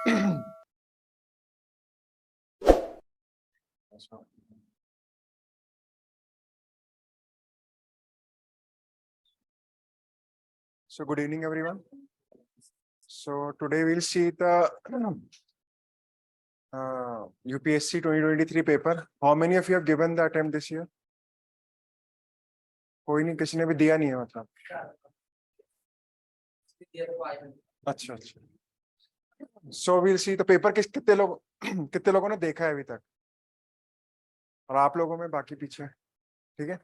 So good evening, everyone. So today we'll see the UPSC 2023 paper. How many of you have given the attempt this year? कोई नहीं, किसी ने भी दिया नहीं है मतलब. अच्छा अच्छा. So we'll see the paper कितने लोगों ने देखा है अभी तक, और आप लोगों में बाकी पीछे, ठीक है.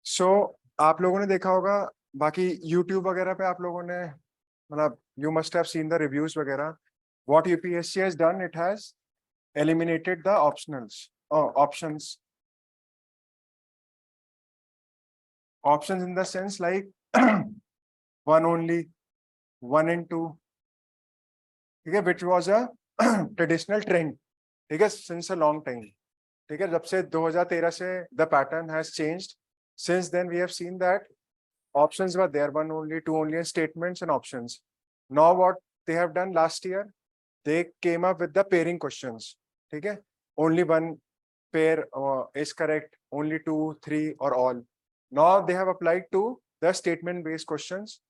So आप लोगों ने देखा होगा, बाकी YouTube वगैरह पे आप लोगों ने मतलब you must have seen the reviews वगैरह. What UPSC has done, it has eliminated the optionals. Options in the sense like one only, one and two, okay, which was a traditional trend, okay, since a long time. Okay, जब से 2013 से the pattern has changed. Since then we have seen that options were there, one only, two only, and statements and options. Now what they have done last year, they came up with the pairing questions. Okay, only one pair is correct, only two, three, or all. Now they have applied to the statement based questions.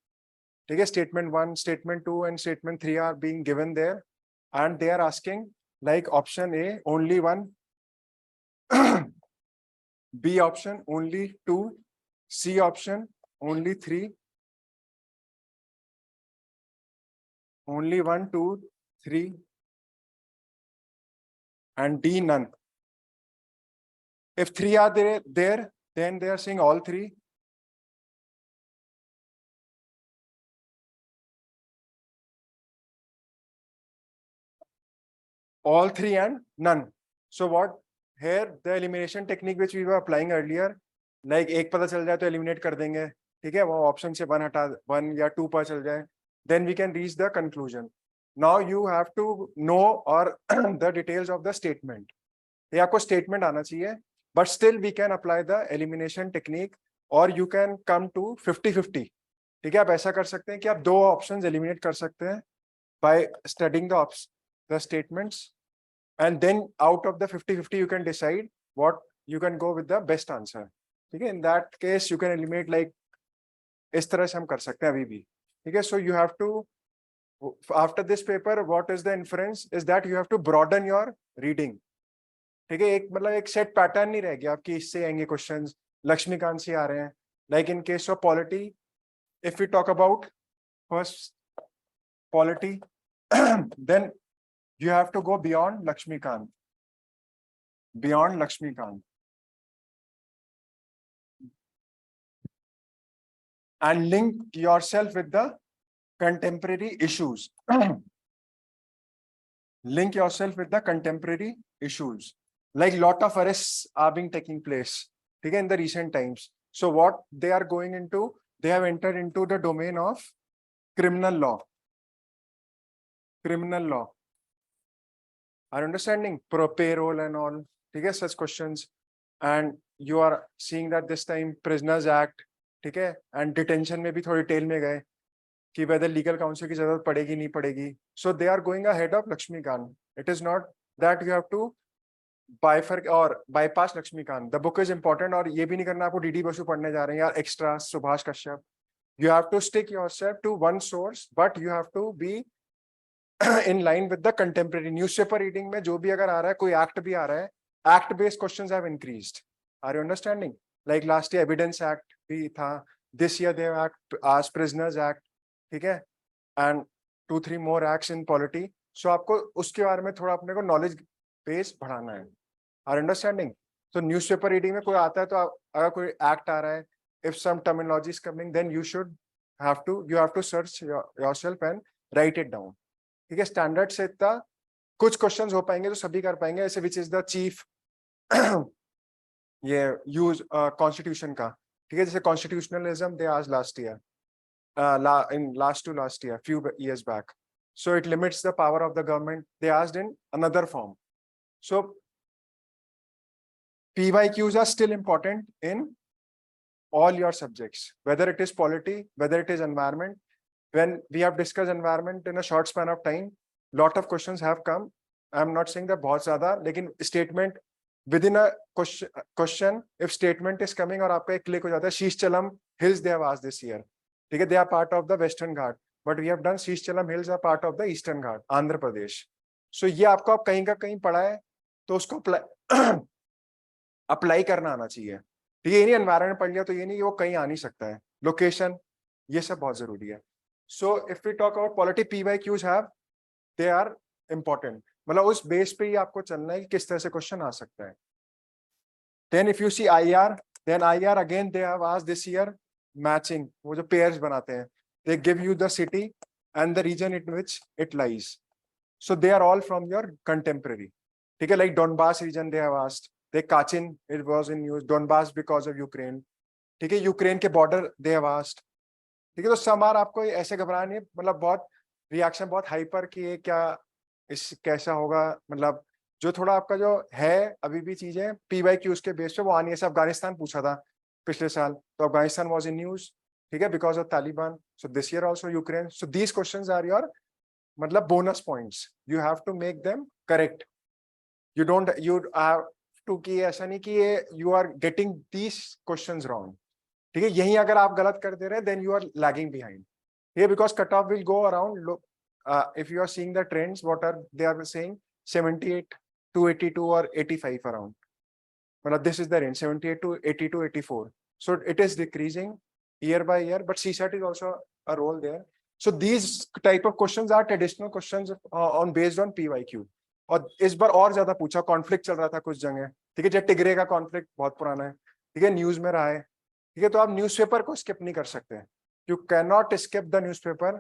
Okay, statement 1, statement 2, and statement 3 are being given there, and they are asking like option A only 1, B option only 2, C option only 3, only 1, 2, 3, and D none. If 3 are there, then they are saying all 3. All 3 and none. So what here the elimination technique which we were applying earlier, like एक पता चल जाए तो eliminate कर देंगे, ठीक है, वो option से 1 हटा 1 या 2 पता चल जाए, then we can reach the conclusion. Now you have to know or the details of the statement. ये आपको statement आना चाहिए, but still we can apply the elimination technique, or you can come to 50-50. ठीक है, आप ऐसा कर सकते हैं कि आप 2 options eliminate कर सकते हैं by studying the statements, and then out of the 50-50 you can decide what you can go with the best answer. ठीक है, in that case you can eliminate like इस तरह से हम कर सकते हैं अभी भी. ठीक है, so you have to, after this paper, what is the inference is that you have to broaden your reading. ठीक है, एक मतलब एक सेट पैटर्न नहीं रह गया आपकी, इससे आएंगे क्वेश्चंस, लक्ष्मीकांत से आ रहे हैं. Like in case of polity, if you talk about first polity, then you have to go beyond Lakshmikant. Beyond Lakshmikant. And link yourself with the contemporary issues. Link yourself with the contemporary issues. Like lot of arrests are being taking place, okay, in the recent times. So what they are going into, they have entered into the domain of criminal law. Criminal law. Are understanding payroll and all, okay, such questions. And you are seeing that this time Prisoners Act, ठीक है, and detention में भी थोड़ी detail में गए कि whether legal counsel की जरूरत पड़ेगी नहीं पड़ेगी. So they are going ahead of Lakshmikant. It is not that you have to bypass Lakshmikant. The book is important, और ये भी नहीं करना आपको DD बसु पढ़ने जा रहे हैं या extra Subhash Kashyap. You have to stick yourself to one source, but you have to be in line with the contemporary. Newspaper reading में जो भी अगर आ रहा है, कोई act भी आ रहा है, act based questions have increased. Are you understanding? Like last year Evidence Act भी था, this year they have asked Prisoners Act, ठीक है, and 2-3 more acts in polity. So आपको उसके बारे में थोड़ा अपने को knowledge base बढ़ाना है. Are you understanding? So newspaper reading में कोई आता है तो अगर कोई act आ रहा है, if some terminology is coming, then you have to search yourself and write it down. ठीक है, स्टैंडर्ड से इतना कुछ क्वेश्चंस हो पाएंगे तो सभी कर पाएंगे, ऐसे विच इज द चीफ ये यूज कॉन्स्टिट्यूशन का, ठीक है, जैसे constitutionalism they asked last year, in last year, few years back. So it limits the power of the government, they asked in another form. So PYQs are still important in all your subjects, whether it is polity, whether it is environment. When we have discussed environment in a short span of time, lot of questions have come. I am not saying that बहुत ज्यादा, लेकिन statement within a question if statement is coming और आप पे click हो जाता है, शीशचलम hills they have asked this year, ठीक है, they are part of the western ghat, but we have done शीशचलम hills are part of the eastern ghat, Andhra Pradesh. So ये आपको आप कहीं का कहीं पढ़ा है तो उसको अप्लाई करना आना चाहिए, ठीक है. ये नहीं एनवायरनमेंट पढ़ लिया तो ये नहीं वो कहीं आ नहीं सकता है, लोकेशन, ये सब बहुत जरूरी है. So if we talk about polity, PYQs have, they are important, मतलब उस बेस पे ही आपको चलना है कि किस तरह से क्वेश्चन आ सकता है. Then if you see IR, then IR again they have asked this year matching, वो जो पेयर्स बनाते हैं, they give you the city and the region in which it lies. So they are all from your contemporary, ठीक है. Like Donbas region they have asked, they Kachin, it was in news, Donbas because of Ukraine, ठीक है. Ukraine के border they have asked, ठीक है. तो समार आपको ऐसे घबराना नहीं, मतलब बहुत रिएक्शन बहुत हाइपर कि ये क्या, इस कैसा होगा, मतलब जो थोड़ा आपका जो है अभी भी चीजें PYQs के बेस पे वो आनी है. अफगानिस्तान पूछा था पिछले साल, तो अफगानिस्तान वाज इन न्यूज, ठीक है, because of Taliban. So this year also Ukraine. So these questions are your मतलब bonus points, you have to make them correct. You don't you have to, कि ऐसा नहीं कि ये you are getting these questions wrong, ठीक है. यही अगर आप गलत कर दे रहे हैं then you are lagging behind here, because cutoff will go around. Look, if you are seeing the trends, what are they are saying, 78 to 82 or 85 around, well, this is the range, 78 to 82, 84. So it is decreasing year by year, but CSAT is also a role there. So these type of questions are traditional questions on based on PYQ. और इस बार और ज्यादा पूछा, conflict चल रहा था कुछ जगह, ठीक है. जैसे टिग्रे का कॉन्फ्लिक्ट बहुत पुराना है, ठीक है, न्यूज में रहा है, ठीक है. तो आप न्यूज़पेपर को स्किप नहीं कर सकते. You can not skip the newspaper,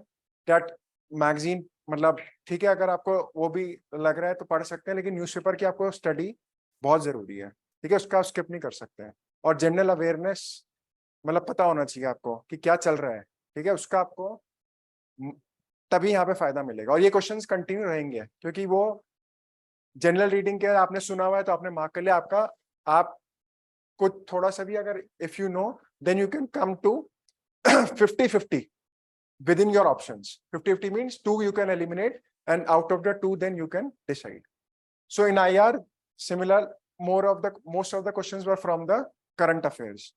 that magazine, मतलब ठीक है, अगर आपको वो भी लग रहा है तो पढ़ सकते हैं, लेकिन न्यूज़पेपर की आपको स्टडी बहुत जरूरी है, ठीक है. उसका आप स्किप नहीं कर सकते हैं. और जनरल अवेयरनेस, मतलब पता होना चाहिए आपको कि क्या चल रहा है, ठीक है, उसका आपको तभी यहाँ पे फायदा मिलेगा. और ये क्वेश्चंस कंटिन्यू रहेंगे, क्योंकि वो जनरल रीडिंग के आपने सुना हुआ है तो आपने मार्क कर लिया. आपका आप कुछ थोड़ा सा भी अगर if you know, then you can come to 50-50 within your options. 50-50 means 2 you can eliminate, and out of the 2 then you can decide. So in IR, similar, most of the questions were from the current affairs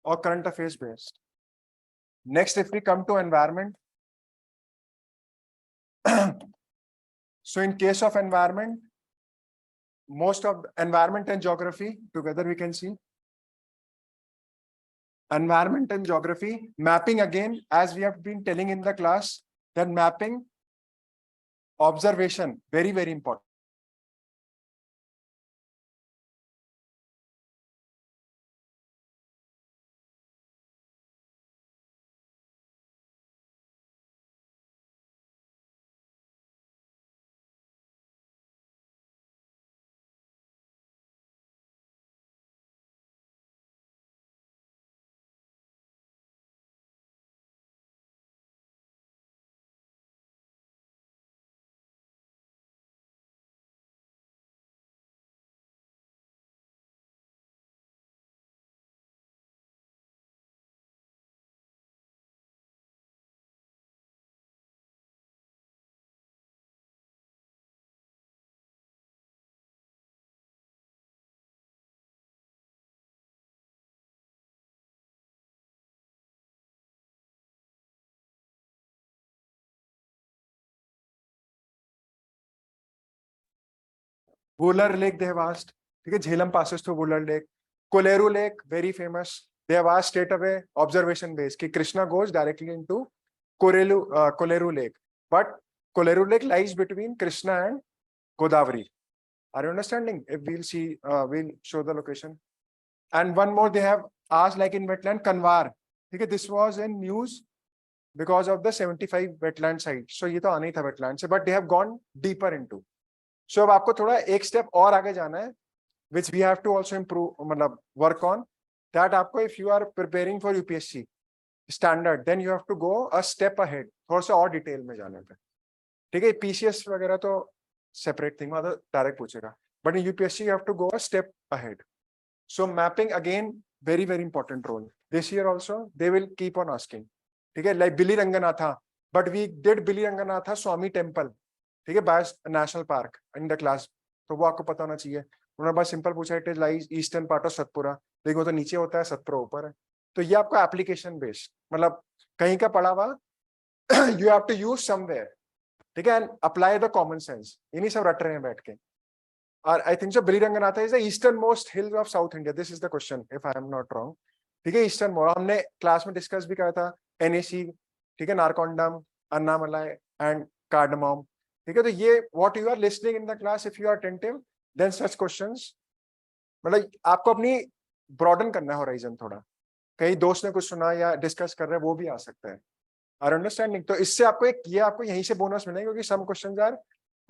or current affairs based. Next, if we come to environment, so in case of environment, most of environment and geography together we can see. Environment and geography, mapping again, as we have been telling in the class, that mapping, observation, very, very important. Wular Lake, they have asked, ठीक है, Jhelum passes through Wular Lake. Koleru Lake, very famous. They have asked straight away, observation based, कि Krishna goes directly into Koleru Lake, but Koleru Lake lies between Krishna and Godavari. Are you understanding? If we'll see, we'll show the location. And one more they have asked, like in wetland Kanwar, ठीक है, this was in news because of the 75 wetland sites. So ये तो आना ही था wetland से, but they have gone deeper into. So अब आपको थोड़ा एक स्टेप और आगे जाना है, which we have to also improve, मतलब work on that. आपको if you are preparing for UPSC standard, then you have to go a step ahead, थोड़ा सा और डिटेल में जाने पे, ठीक है. PCS वगैरह तो separate thing, मतलब डायरेक्ट पूछेगा, but in UPSC you have to go a step ahead. So mapping again, very, very important role. This year also they will keep on asking, ठीक है, like Billy Ranganatha, but we did Billy Ranganatha Swami temple, ठीक है, बायस national park in the class, तो वो आपको पता होना चाहिए। उन्होंने बस सिंपल पूछा it is lies eastern part of Satpura, देखो तो नीचे होता है, सतपुरा ऊपर है। तो ये आपका एप्लीकेशन बेस्ड, मतलब कहीं का पढ़ा हुआ you have to use somewhere, ठीक है, and apply the common sense, ये नहीं सब रट रहे हैं बैठ के। और I think so Biliranganatha is the eastern most hills of south India, this is the question if I am not wrong, ठीक है, ईस्टर्न मोस्ट, हमने क्लास में डिस्कस भी करा था, एनएसी, ठीक है, नारकोंडम, अन्नामलाई एंड कार्डमम, ठीक है। तो ये what you are listening in the class, if you are attentive then such questions, मतलब आपको अपनी ब्रॉडन करना है होराइजन थोड़ा, कहीं दोस्त ने कुछ सुना या डिस्कस कर रहे हैं वो भी आ सकता है, आर अंडरस्टैंडिंग। तो इससे आपको एक ये आपको यहीं से बोनस मिलेगा, क्योंकि some questions are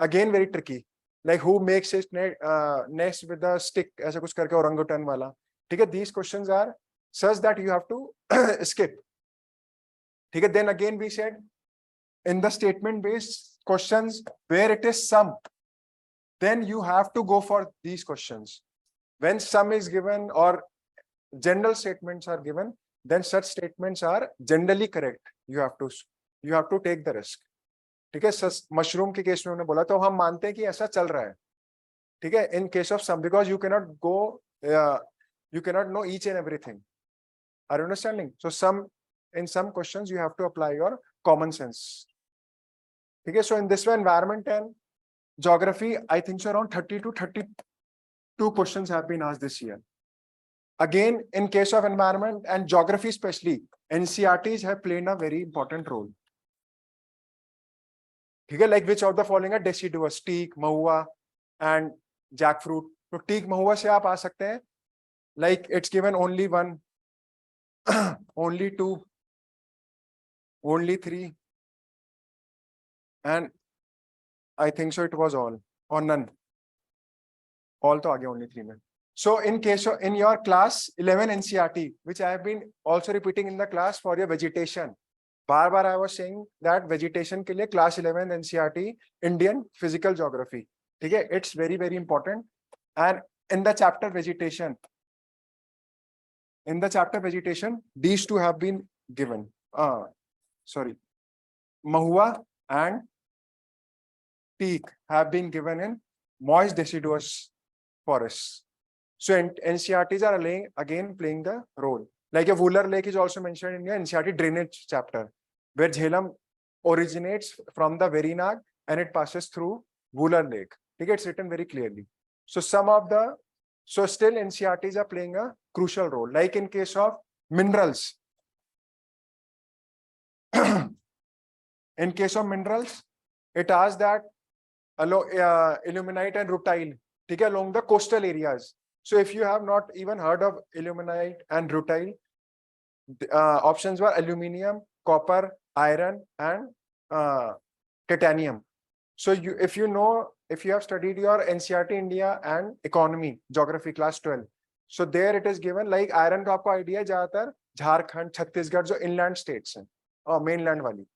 again very tricky, like who makes it nest with the stick, ऐसा कुछ करके ओरंगुटन वाला, ठीक है, these questions are such that you have to skip, ठीक है। Then again we said in the statement based questions where it is sum, then you have to go for these questions. When sum is given or general statements are given, then such statements are generally correct, you have to take the risk, ठीक है। Mushroom के case में उन्होंने बोला तो हम मानते हैं कि ऐसा चल रहा है, ठीक है, in case of sum, because you cannot go you cannot know each and everything, are you understanding? So in some questions you have to apply your common sense, ठीक है। So in this way environment and geography, I think so around 30 to 32 questions have been asked this year. Again in case of environment and geography specially, NCERTs have played a very important role, ठीक है। Like which of the following are deciduous, teak, mahua and jackfruit. तो teak महुआ से आप आ सकते हैं, like it's given only one, only two, only three, and I think so it was all or none, all to aage only 3 mein. So in case of in your class 11 NCERT, which I have been also repeating in the class for your vegetation, bar I was saying that vegetation के लिए class 11 NCERT Indian physical geography, ठीक है, it's very very important. And in the chapter vegetation these two have been given, sorry, mahua and teak have been given in moist deciduous forests. So NCERTs are again playing the role. Like a Wooler Lake is also mentioned in your NCERT drainage chapter, where Jhelum originates from the Verinag and it passes through Wooler Lake. It's written very clearly. So still NCERTs are playing a crucial role. Like in case of minerals, in case of minerals, it asks that illuminite and rutile, ठीक है, along the coastal areas. So if you have not even heard of illuminite and rutile, options were aluminium, copper, iron and titanium. So if you have studied your NCERT India and economy geography class 12, so there it is given, like iron का आपको idea है ज्यादातर झारखंड, छत्तीसगढ़ जो inland states हैं और mainland वाली,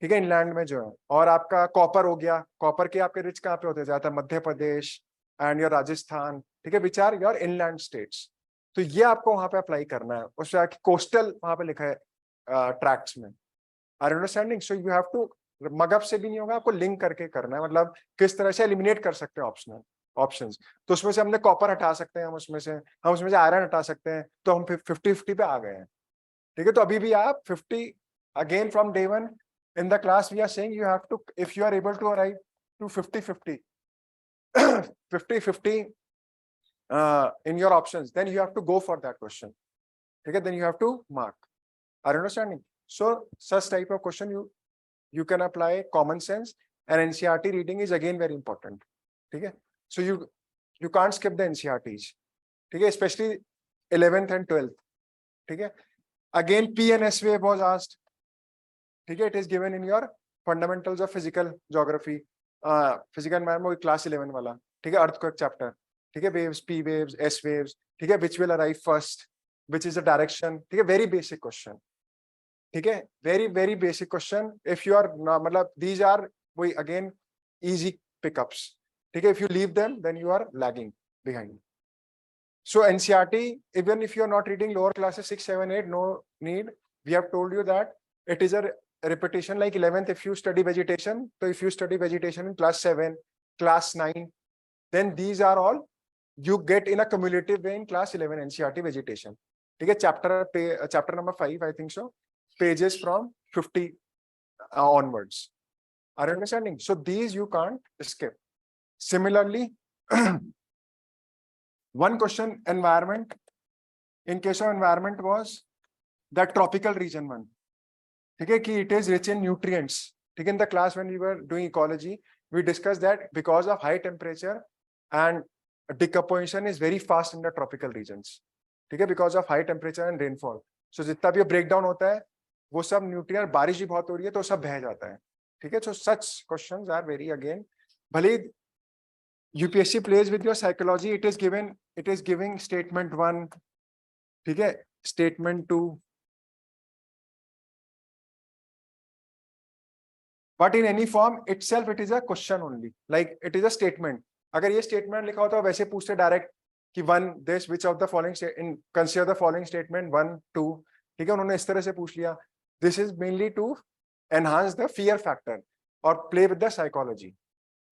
ठीक है, इनलैंड में जो है। और आपका कॉपर हो गया, कॉपर के आपके रिच कहाँ पे होते हैं ज्यादातर, मध्य प्रदेश एंड योर राजस्थान, ठीक है, which are your inland states. तो ये आपको वहां पे अप्लाई करना है, उससे कोस्टल वहां पे लिखा है ट्रैक्ट्स में, are understanding. So you have to, mug up से भी नहीं होगा, आपको लिंक करके करना है, मतलब किस तरह से एलिमिनेट कर सकते हैं ऑप्शंस। तो उसमें से हमने कॉपर हटा सकते हैं, हम उसमें से आयरन हटा सकते हैं, तो हम 50-50 पे आ गए हैं, ठीक है। तो अभी भी आप 50 again from day 1 in the class we are saying you have to, if you are able to arrive to 50-50 in your options, then you have to go for that question, okay, then you have to mark, are you understanding? So such type of question you can apply common sense, and NCERT reading is again very important, okay. So you can't skip the NCERTs, okay, especially 11th and 12th, okay. Again P and S wave was asked, ठीक है, it is given in your fundamentals of physical geography, physical environment class 11 वाला, ठीक है, earthquake chapter, ठीक है, waves, P waves, S waves, ठीक है, which will arrive first, which is the direction, ठीक है, very basic question, ठीक है, very very basic question. If you are मतलब these are वही again easy pickups, ठीक है, if you leave them then you are lagging behind. So NCERT, even if you are not reading lower classes 6, 7, 8, no need, we have told you that it is a repetition like 11th if you study vegetation, so if you study vegetation in class 7, class 9, then these are all you get in a cumulative way in class 11 NCERT vegetation. ठीक है, chapter number 5 I think so, pages from 50 onwards. Are you understanding? So these you can't skip. Similarly, one question environment, in case of environment was that tropical region one. ठीक है कि it is rich in nutrients. ठीक है, in the class when we were doing ecology, we discussed that because of high temperature and decomposition is very fast in the tropical regions. ठीक है, because of high temperature and rainfall. So जितना भी breakdown होता है वो सब nutrient, बारिश भी बहुत हो रही है तो सब बह जाता है. ठीक है, so such questions are very again, भले UPSC plays with your psychology, it is giving statement 1, ठीक है, statement 2, but in any form itself it is a question only, like it is a statement. अगर ये statement लिखा होता है वैसे पूछते डायरेक्ट कि one this which of the following in consider the following statement 1 2, ठीक है, उन्होंने इस तरह से पूछ लिया. This is mainly to enhance the fear factor और play with the psychology.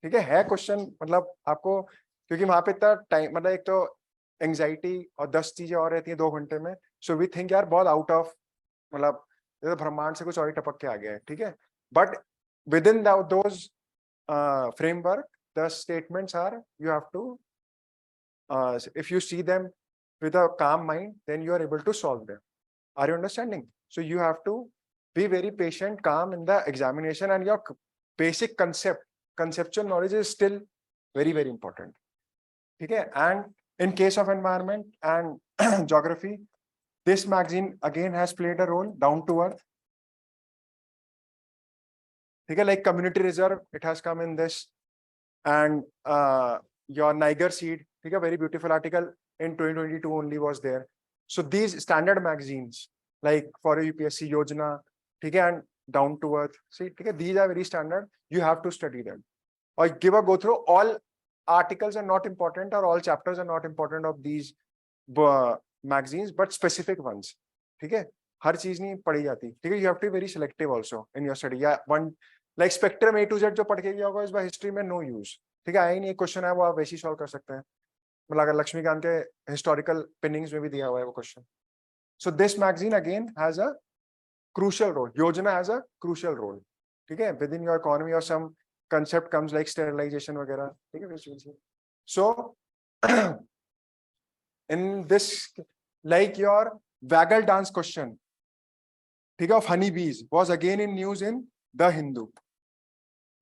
ठीक है क्वेश्चन, मतलब आपको, क्योंकि वहां पे इतना टाइम, मतलब एक तो एंजाइटी और 10 चीजें और रहती हैं 2 घंटे में, सो वी थिंक यार बहुत आउट ऑफ, मतलब ब्रह्मांड से कुछ और ही टपक के आ गया है. ठीक है, but within those framework the statements are, you have to if you see them with a calm mind then you are able to solve them. Are you understanding? So you have to be very patient, calm in the examination, and your basic conceptual knowledge is still very very important. Okay, and in case of environment and geography, this magazine again has played a role, down to earth. Okay, like community reserve, it has come in this, and your Niger seed, okay, very beautiful article in 2022 only was there. So these standard magazines like for UPSC Yojana, okay, and down to earth, see, okay, these are very standard, you have to study them or give a go through. All articles are not important or all chapters are not important of these magazines, but specific ones. Okay, हर चीज नहीं पढ़ी जाती. ठीक है, you have to be very selective also in your study. Yeah, one like spectrum A to Z जो पढ़ के गया होगा इस बार हिस्ट्री में no use. ठीक है, आया ही नहीं, क्वेश्चन है वो आप वैसे ही सॉल्व कर सकते हैं, मतलब अगर लक्ष्मीकांत के हिस्टोरिकल पिनिंग्स में भी दिया हुआ है वो question. So this magazine again has a crucial role. Yojana has a crucial role. ठीक है, within your economy or some concept comes like sterilization वगैरह. ठीक है, so in this, like your waggle dance question, ठीक है, of honeybees was again in news in the Hindu.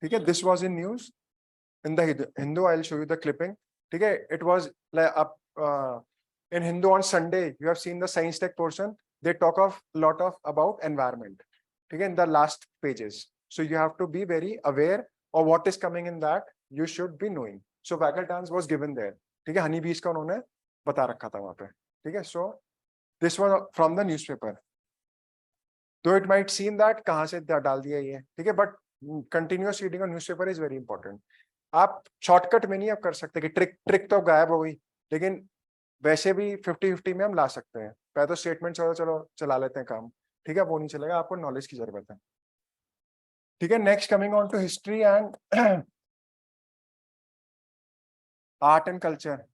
ठीक है, this was in news in the Hindu. I'll show you the clipping. ठीक है, it was like up in Hindu on Sunday. You have seen the science tech portion. They talk of lot of about environment. ठीक है, in the last pages. So you have to be very aware of what is coming in that. You should be knowing. So waggle dance was given there. ठीक है, honeybees का उन्होंने बता रखा था वहां पे. ठीक है, so this was from the newspaper. Though it might seem that कहाँ से डाल दिया ये, ठीक है, but continuous reading of newspaper is very important. आप शॉर्टकट में नहीं आप कर सकते कि ट्रिक तो गायब हो गई, लेकिन वैसे भी 50-50 में हम ला सकते हैं. पहले तो स्टेटमेंट चलो चला लेते हैं काम, ठीक है, वो नहीं चलेगा, आपको नॉलेज की जरूरत है. ठीक है, next coming on to history and art and culture.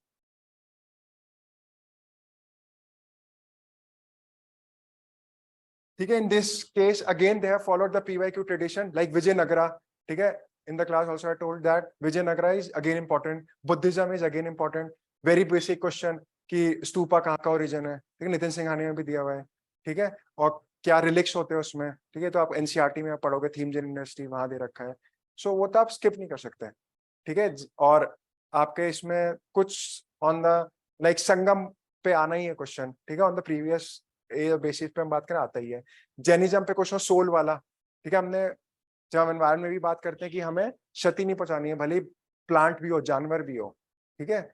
ठीक है, in this case again they have followed the PYQ tradition like Vijayanagara. ठीक है, in the class also I told that Vijayanagara is again important, Buddhism is again important. Very basic question कि स्तूपा कहाँ का origin है, ठीक है, नितिन सिंघानिया में भी दिया हुआ है. ठीक है, और क्या रिलिक्स होते हैं उसमें. ठीक है, तो आप NCERT में आप पढ़ोगे, थीम्स यूनिवर्सिटी वहां दे रखा है. सो वो तो आप स्किप नहीं कर सकते. ठीक है, और आपके इसमें कुछ ऑन द लाइक संगम पे आना ही है क्वेश्चन. ठीक है, ऑन द प्रीवियस बेसिस पे हम बात करें आता ही है. जैनिज्म पे क्वेश्चन सोल वाला. ठीक है, हमने जब हम एनवायरमेंट में भी बात करते हैं कि हमें क्षति नहीं पहुंचानी है, भले प्लांट भी हो जानवर भी हो. ठीक है,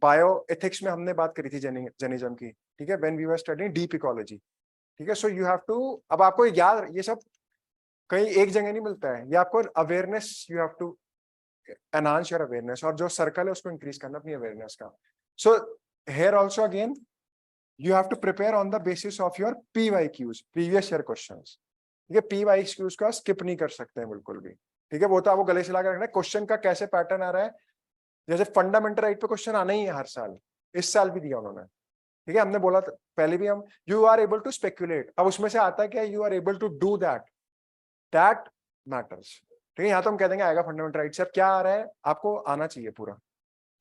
बायो एथिक्स में हमने बात करी थी जैनिज्म की. ठीक है, when we were studying deep ecology. ठीक है, सो यू हैव टू, अब आपको याद ये सब कहीं एक जगह नहीं मिलता है, ये आपको awareness, you have to enhance your awareness, और जो सर्कल है उसको इंक्रीज करना अपनी अवेयरनेस का. So here also again you have to prepare on the basis of your PYQs, previous year questions. ठीक है, PYQs का स्किप नहीं कर सकते हैं बिल्कुल भी, ठीक है, वो तो आपको गले से लगा रखना है। क्वेश्चन का कैसे पैटर्न आ रहा है, जैसे फंडामेंटल राइट पे क्वेश्चन आना ही है हर साल, इस साल भी दिया उन्होंने, ठीक है, हमने बोला था पहले भी हम, you are able to speculate, अब उसमें से आता है क्या, you are able to do that matters, ठीक है, यहाँ तो हम कह देंगे आएगा फंडामेंटल राइट से, अब क्या आ रहा है आपको आना चाहिए पूरा,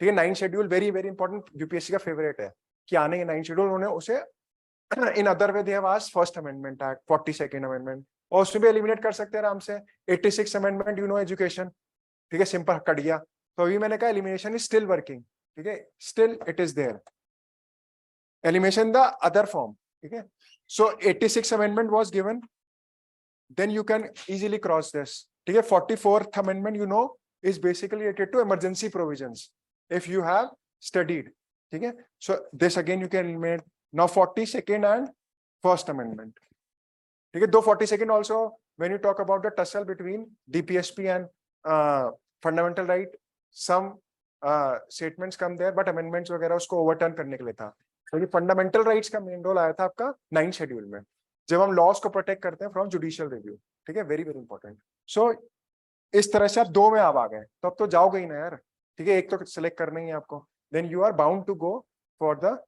ठीक है। 9 schedule very very important, UPSC का फेवरेट है कि आने के 9 शेड्यूल, उन्होंने उसे in other way they have asked first amendment act, 42nd amendment, और उसमें भी एलिमिनेट कर सकते हैं आराम से। 86 अमेंडमेंट, यू नो एजुकेशन, ठीक है, सिंपल कट गया, तो अभी मैंने कहा एलिमिनेशन इज स्टिल वर्किंग, ठीक है, still it is there, elimination the other form, ठीक है। So 86 amendment was given, then you can easily cross this, ठीक है। 44th amendment you know is basically related to emergency provisions, if you have studied, ठीक है, so this again you can eliminate. Now 42nd and first amendment, ठीक है, though 42nd also when you talk about the tussle between DPSP and fundamental right, some statements come there, but amendments वगैरह उसको overturn करने के लिए था, क्योंकि fundamental rights का मेन रोल आया था आपका 9 शेड्यूल में, जब हम लॉस को प्रोटेक्ट करते हैं फ्रॉम जुडिशियल रिव्यू, ठीक है, वेरी वेरी इंपॉर्टेंट। सो इस तरह से आप दो में आप आ गए, तो अब तो जाओगे ही ना यार, ठीक है, एक तो सिलेक्ट करना ही है आपको, then you are bound to go for the,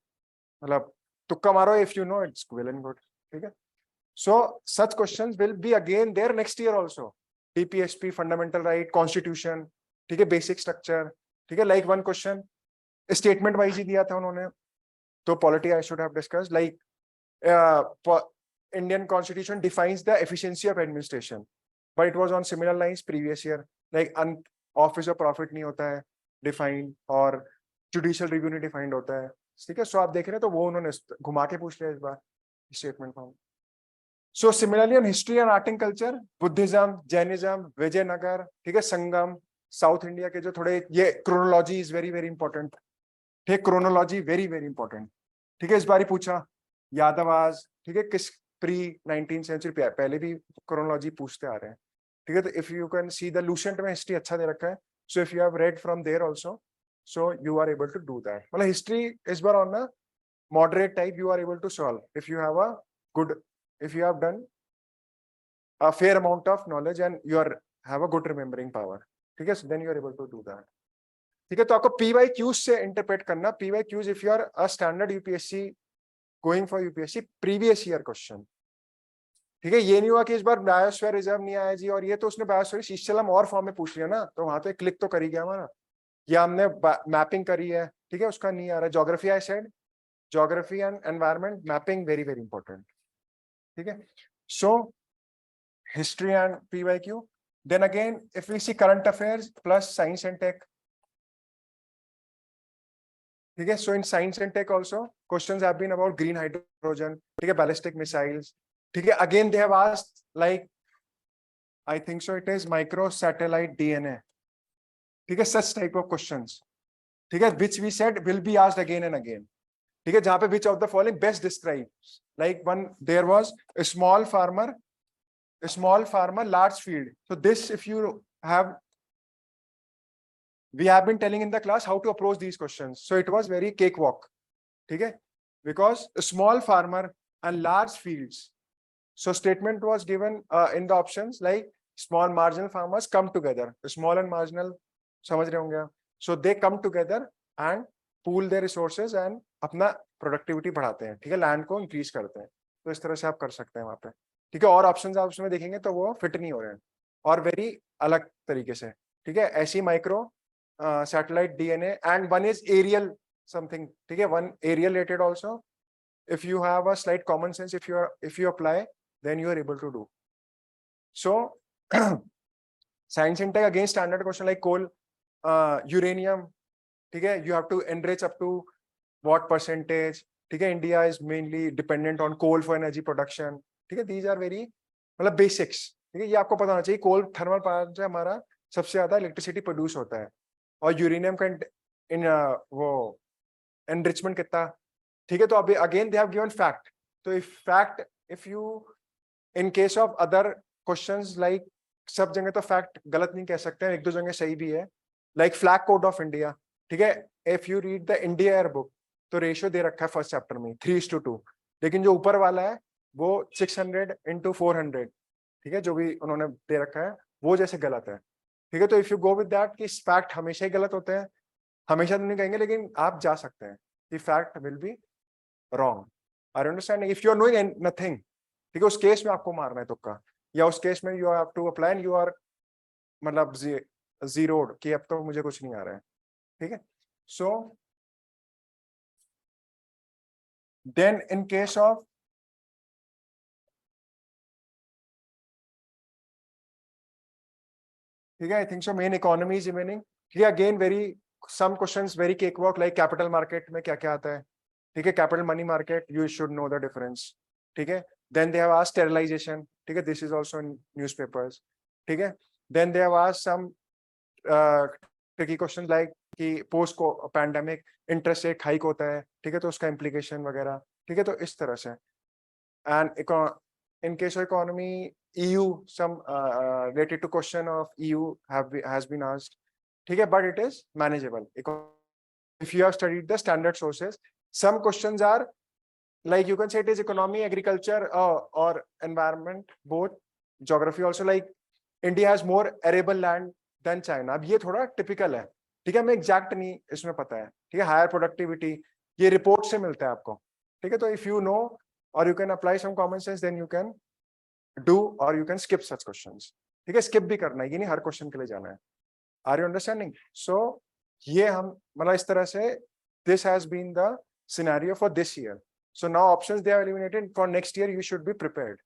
मतलब तुक्का मारो if you know it's well and good, ठीक है। So such questions will be again there next year also. DPSP, fundamental right, constitution, ठीक है, basic structure, ठीक है, like one question statement wise ही दिया था उन्होंने, तो polity I should have discussed, like Indian constitution defines the efficiency of administration, but it was on similar lines previous year, like office of profit नहीं होता है defined, और judicial review नहीं defined होता है, ठीक है। So आप देख रहे हैं तो वो उन्होंने घुमा के पूछ लिया इस बार statement form. So similarly on history and art and culture, Buddhism, Jainism, Vijayanagar, ठीक है, संगम, साउथ इंडिया के जो थोड़े, ये chronology is very very important, ठीक है, क्रोनोलॉजी वेरी वेरी इंपॉर्टेंट, ठीक है, इस बार ही पूछा, यादवाज, ठीक है, किस प्री 19th सेंचुरी पहले भी क्रोनोलॉजी पूछते आ रहे हैं, ठीक है, तो if you can see the Lucent में हिस्ट्री अच्छा दे रखा है, so if you have read from there also, so you are able to do that, मतलब हिस्ट्री इस बार on a moderate type you are able to solve if you have a good, if you have done a fair amount of knowledge and you are have a good remembering power, ठीक है, so then you are able to do that, ठीक है। तो आपको PYQs से interpret करना, PYQs if you are a standard UPSC going for UPSC previous year question, ठीक है, ये नहीं हुआ कि इस बार बायोस्फीयर रिजर्व नहीं आया जी, और ये तो उसने बायोस्फीयर शीशलम और फॉर्म में पूछ लिया ना, तो वहां तो एक क्लिक तो कर ही गया हमारा, या हमने मैपिंग करी है, ठीक है, उसका नहीं आ रहा, geography I said, geography and environment mapping very very important, ठीक है। So history and PYQ, then again if we see current affairs plus science and tech, ठीक है, so in science and tech also questions have been about green hydrogen, ठीक है, ballistic missiles, ठीक है, again they have asked like I think so it is micro satellite DNA, ठीक है, such type of questions, ठीक है, which we said will be asked again and again, ठीक है, जहां पे which of the following best describes, like one there was a small farmer large field, so this if you have, we have been telling in the class how to approach these questions, so it was very cakewalk, ठीक है, because a small farmer and large fields, so statement was given in the options like small marginal farmers come together, small and marginal समझ रहे होंगे आप, so they come together and pool their resources and अपना productivity बढ़ाते हैं, ठीक है, land को इंक्रीज करते हैं, तो इस तरह से आप कर सकते हैं वहां पे, ठीक है, और ऑप्शंस आप उसमें देखेंगे तो वो फिट नहीं हो रहे हैं और वेरी अलग तरीके से, ठीक है, ऐसी micro satellite DNA and one is aerial something, ठीक है, one aerial related also, if you have a slight common sense, if you apply, then you are able to do. So science and tech again standard question like coal, uranium, ठीक है, you have to enrich up to what percentage, ठीक है, India is mainly dependent on coal for energy production, ठीक है, these are very मतलब basics, ठीक है, ये आपको पता होना चाहिए, कोल थर्मल पावर से हमारा सबसे ज्यादा इलेक्ट्रिसिटी प्रोड्यूस होता है, और यूरेनियम का इन वो एनरिचमेंट कितना, ठीक है, तो अभी again they have given fact, तो if you in case of other questions like सब जगह तो फैक्ट गलत नहीं कह सकते हैं, एक दो जगह सही भी है, like flag code of India, ठीक है, if you read the India air book तो रेशियो दे रखा है फर्स्ट चैप्टर में 3:2, लेकिन जो ऊपर वाला है वो 600 × 400, ठीक है, जो भी उन्होंने दे रखा है वो जैसे गलत है, ठीक है। तो if you go with that कि फैक्ट हमेशा ही गलत होते हैं, हमेशा तो नहीं कहेंगे, लेकिन आप जा सकते हैं कि fact will be wrong. I understand if you are knowing nothing, ठीक है, उस केस में आपको मारना है तुक्का, या उस केस में you have to apply, you are मतलब जीरोड कि अब तो मुझे कुछ नहीं आ रहा है, ठीक है। So then in case of ठीक है, I think so main economy is remaining, ठीक है। Again very some questions very cake walk, like capital market में क्या क्या आता है, ठीक है, capital money market, you should know the difference, ठीक है। Then they have asked sterilization, ठीक है, this is also in newspapers, ठीक है। Then they have asked some tricky question like कि पोस्ट को पैंडेमिक इंटरेस्ट रेट हाइक होता है, ठीक है, तो उसका इम्प्लीकेशन वगैरह, ठीक है, तो इस तरह से। And in case of economy, EU, some related to question of EU has been asked, ठीक है, but it is manageable if you have studied the standard sources. Some questions are like you can say it is economy, agriculture, or environment, both geography also, like India has more arable land than China. अब ये थोड़ा typical है, ठीक है, हमें exact नहीं इसमें पता है, ठीक है, हायर प्रोडक्टिविटी ये रिपोर्ट से मिलता है आपको, ठीक है। तो इफ यू नो और you can apply some common sense, then you can do और you can skip such questions, ठीक है, स्किप भी करना है, ये नहीं हर क्वेश्चन के लिए जाना है। Are you understanding? सो ये हम मतलब इस तरह से this has been the scenario for this year. So now options they are eliminated, for next year you should be prepared,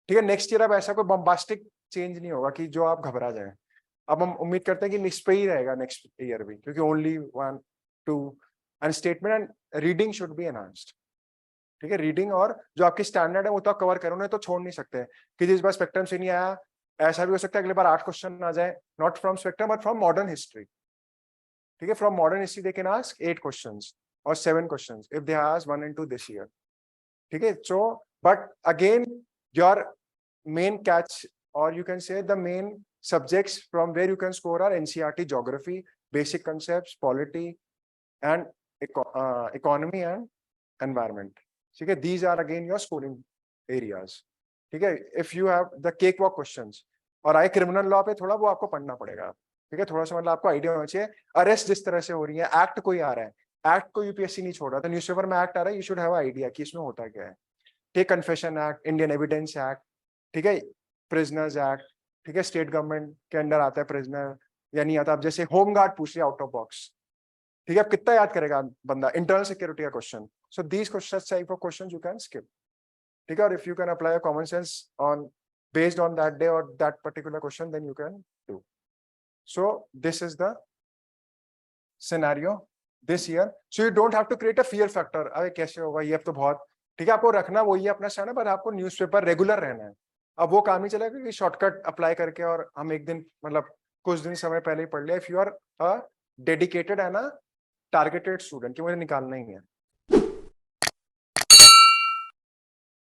ठीक है। नेक्स्ट ईयर अब ऐसा कोई बम्बास्टिक चेंज नहीं होगा कि जो आप घबरा जाए। अब हम उम्मीद करते हैं कि निस पे ही रहेगा नेक्स्ट ईयर भी, क्योंकि only 1 2 and statement and reading should be enhanced, ठीक है। रीडिंग और जो आपकी स्टैंडर्ड है वो तो आप कवर करो, उन्हें तो छोड़ नहीं सकते कि जिस बार स्पेक्ट्रम से नहीं आया, ऐसा भी हो सकता है अगले बार 8 क्वेश्चन आ जाए, not from spectrum but from modern history, ठीक है। From modern history they can ask 8 questions और 7 questions if they ask 1 and 2 this year, ठीक है। So but again your main catch, or you can say the main subjects from where you can score are NCERT, geography, basic concepts, polity, and economy and environment, ठीक है। These are again your scoring areas, ठीक है। If you have the cakewalk questions, और आए criminal law पे थोड़ा वो आपको पढ़ना पड़ेगा, ठीक है, थोड़ा सा मतलब आपको आइडिया होना चाहिए। अरेस्ट जिस तरह से हो रही है, एक्ट कोई आ रहा है, एक्ट को यूपीएससी नहीं छोड़ रहा, तो न्यूज़पेपर में एक्ट आ रहा है, यू शुड हैव आइडिया कि इसमें होता क्या है, ठीक। Confession act, Indian evidence act, ठीक है, प्रिजनर्स एक्ट, ठीक है, स्टेट गवर्नमेंट के अंडर आता है प्रिजनर या नहीं आता। अब जैसे होम गार्ड पूछ रहे आउट ऑफ बॉक्स, ठीक है, अब कितना याद करेगा बंदा, इंटरनल सिक्योरिटी का question. So these question type of question you can skip, ठीक है। और if you can apply common sense on based on that day और that particular question, then you can do. So this is the scenario this year. So you don't have to create a fear factor, अरे कैसे होगा ये, अब तो बहुत, ठीक है, आपको रखना वही है अपना स्टैंडर्ड, पर आपको न्यूज़पेपर रेगुलर रहना है। अब वो काम ही चलेगा कि शॉर्टकट अप्लाई करके और हम एक दिन मतलब कुछ दिन समय पहले ही पढ़ लिया। If you are a dedicated and a targeted student कि मुझे निकालना ही है,